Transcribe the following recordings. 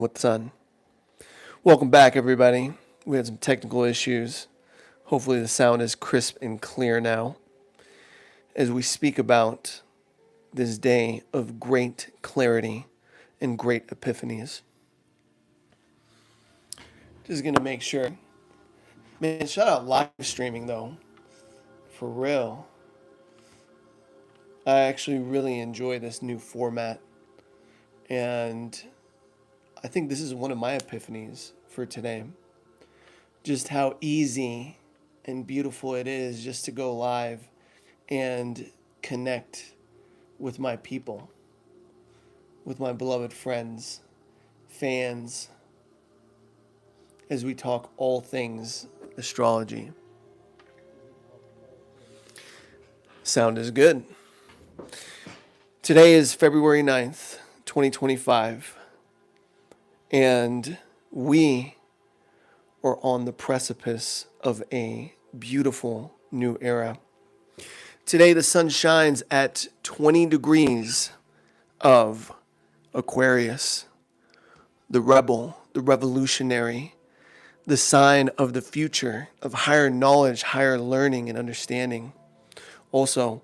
with the sun. Welcome back, everybody. We had some technical issues. Hopefully, the sound is crisp and clear now as we speak about this day of great clarity and great epiphanies. Just gonna make sure. Man, shout out live streaming though. For real. I actually really enjoy this new format. And I think this is one of my epiphanies for today. Just how easy and beautiful it is just to go live and connect with my people, with my beloved friends, fans, as we talk all things astrology. Sound is good. Today is February 9th, 2025, and we are on the precipice of a beautiful new era. Today, the sun shines at 20 degrees of Aquarius, the rebel, the revolutionary, the sign of the future, of higher knowledge, higher learning and understanding. Also,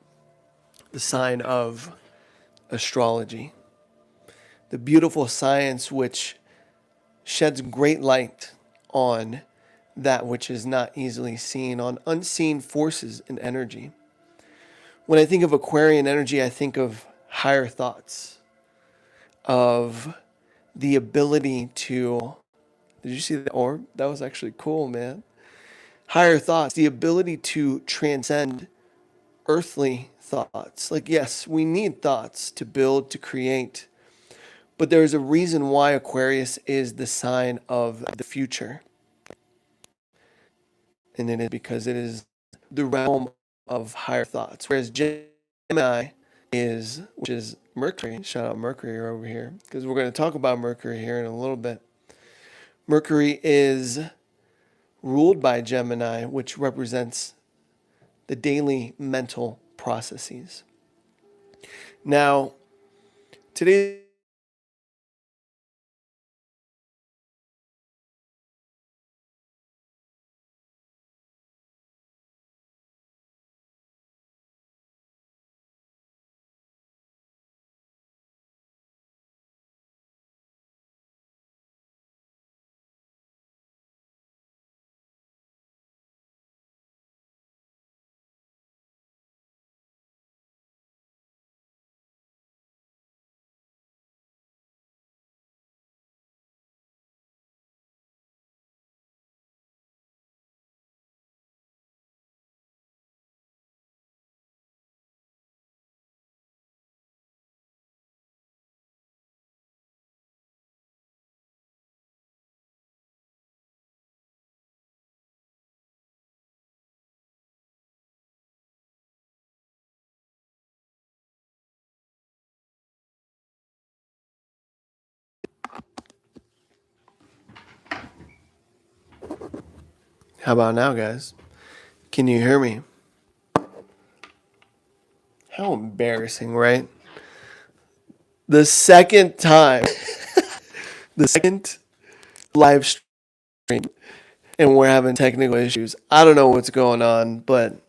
the sign of astrology, the beautiful science which sheds great light on that which is not easily seen, on unseen forces and energy. When I think of Aquarian energy, I think of higher thoughts, of the ability to, did you see the orb? That was actually cool, man. Higher thoughts, the ability to transcend earthly thoughts. Like, yes, we need thoughts to build, to create, but there's a reason why Aquarius is the sign of the future. And it is because it is the realm of higher thoughts. Whereas Gemini is, which is Mercury. Shout out Mercury over here, because we're going to talk about Mercury here in a little bit. Mercury is ruled by Gemini, which represents the daily mental processes. Now, today, how about now, guys? Can you hear me? How embarrassing, right? The second time, the second live stream, and we're having technical issues. I don't know what's going on, but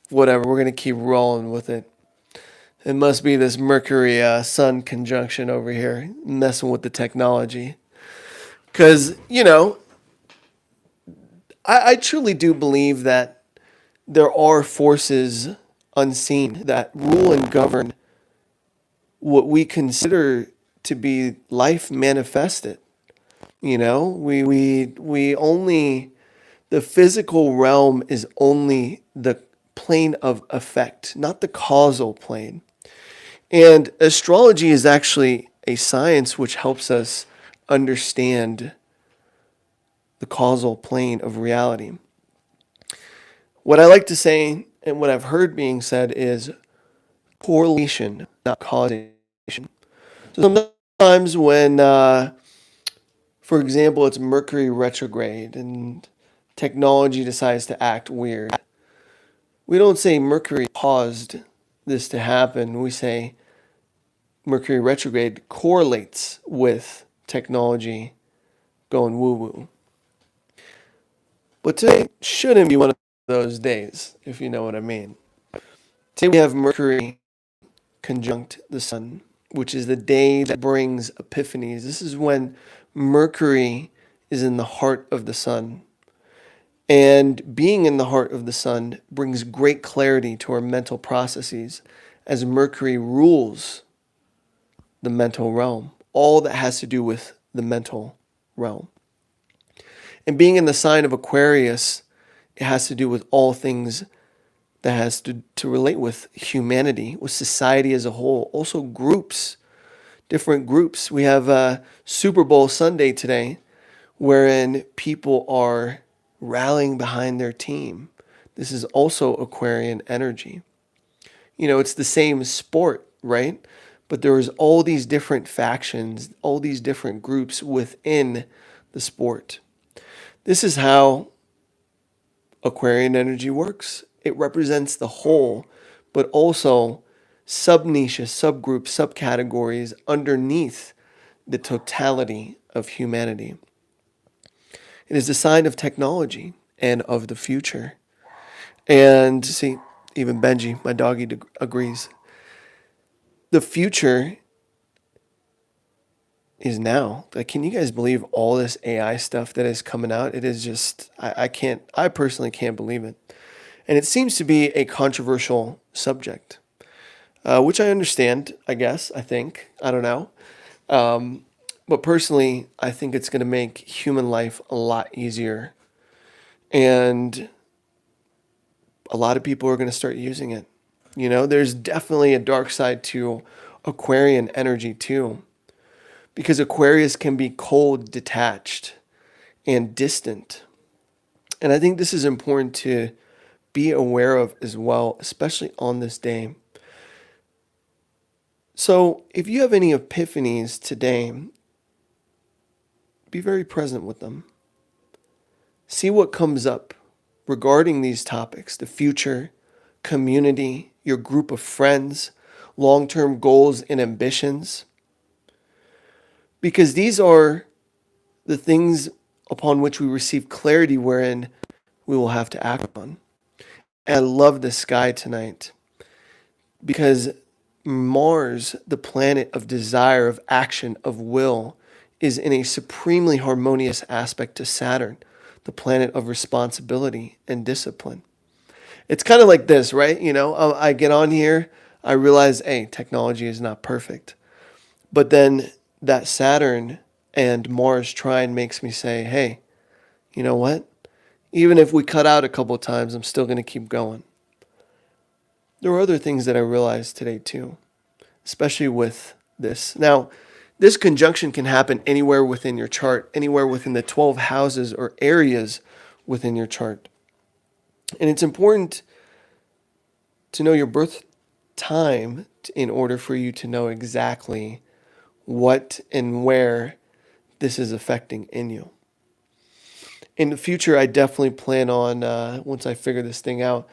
whatever. We're going to keep rolling with it. It must be this Mercury Sun conjunction over here messing with the technology. Because, I truly do believe that there are forces unseen that rule and govern what we consider to be life manifested. We only, the physical realm is only the plane of effect, not the causal plane. And astrology is actually a science which helps us understand the causal plane of reality. What I like to say, and what I've heard being said, is correlation, not causation. So sometimes when, for example, it's Mercury retrograde and technology decides to act weird, we don't say Mercury caused this to happen. We say Mercury retrograde correlates with technology going woo-woo. But today shouldn't be one of those days, if you know what I mean. Today we have Mercury conjunct the sun, which is the day that brings epiphanies. This is when Mercury is in the heart of the sun. And being in the heart of the sun brings great clarity to our mental processes as Mercury rules the mental realm, all that has to do with the mental realm. And being in the sign of Aquarius, it has to do with all things that has to relate with humanity, with society as a whole. Also groups, different groups. We have Super Bowl Sunday today, wherein people are rallying behind their team. This is also Aquarian energy. You know, it's the same sport, right? But there is all these different factions, all these different groups within the sport. This is how Aquarian energy works. It represents the whole, but also sub-niches, subgroups, subcategories underneath the totality of humanity. It is a sign of technology and of the future. And see, even Benji, my doggy, agrees. The future is now. Like, can you guys believe all this AI stuff that is coming out? It is just, I personally can't believe it. And it seems to be a controversial subject, which I understand, I guess, I think. I don't know. But personally, I think it's going to make human life a lot easier. And a lot of people are going to start using it. You know, there's definitely a dark side to Aquarian energy too, because Aquarius can be cold, detached, and distant. And I think this is important to be aware of as well, especially on this day. So if you have any epiphanies today, be very present with them. See what comes up regarding these topics, the future, community, your group of friends, long-term goals and ambitions. Because these are the things upon which we receive clarity wherein we will have to act on. And I love the sky tonight because Mars, the planet of desire, of action, of will, is in a supremely harmonious aspect to Saturn, the planet of responsibility and discipline. It's kind of like this, right? You know, I get on here, I realize, hey, technology is not perfect. But then that Saturn and Mars trine makes me say, hey, you know what? Even if we cut out a couple of times, I'm still going to keep going. There were other things that I realized today too, especially with this. Now, this conjunction can happen anywhere within your chart, anywhere within the 12 houses or areas within your chart. And it's important to know your birth time in order for you to know exactly what and where this is affecting in you. In the future, I definitely plan on, once I figure this thing out,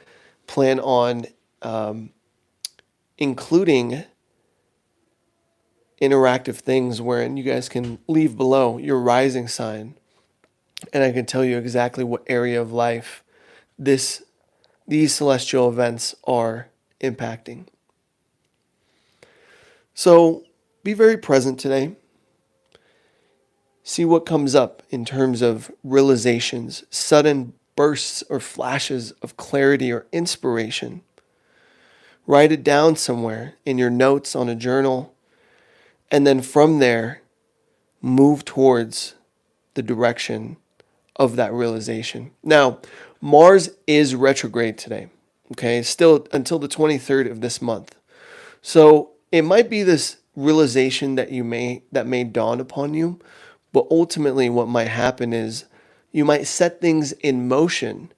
plan on including interactive things wherein you guys can leave below your rising sign, and I can tell you exactly what area of life these celestial events are impacting. So be very present today. See what comes up in terms of realizations, sudden bursts or flashes of clarity or inspiration. Write it down somewhere in your notes on a journal, and then from there, move towards the direction of that realization. Now, Mars is retrograde today, okay? Still until the 23rd of this month. So it might be this realization that may dawn upon you, but ultimately what might happen is you might set things in motion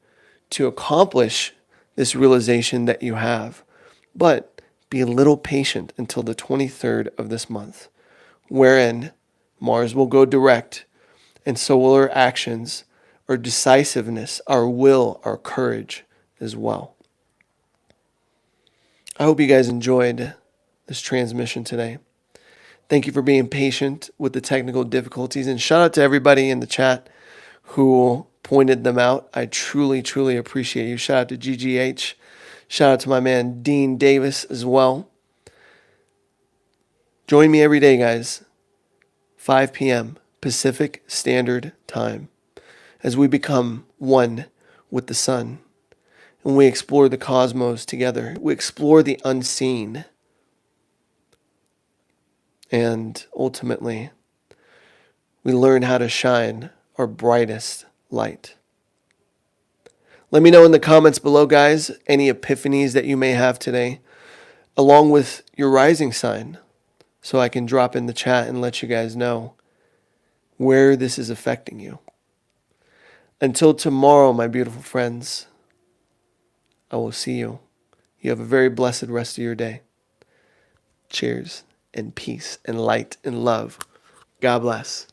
to accomplish this realization that you have. But be a little patient until the 23rd of this month, wherein Mars will go direct, and so will our actions, our decisiveness, our will, our courage as well. I hope you guys enjoyed this transmission today. Thank you for being patient with the technical difficulties. And shout out to everybody in the chat who pointed them out. I truly, truly appreciate you. Shout out to GGH. Shout out to my man Dean Davis as well. Join me every day, guys. 5 p.m. Pacific Standard Time as we become one with the sun. And we explore the cosmos together. We explore the unseen. And ultimately, we learn how to shine our brightest light. Let me know in the comments below, guys, any epiphanies that you may have today, along with your rising sign, so I can drop in the chat and let you guys know where this is affecting you. Until tomorrow, my beautiful friends, I will see you. You have a very blessed rest of your day. Cheers and peace and light and love. God bless.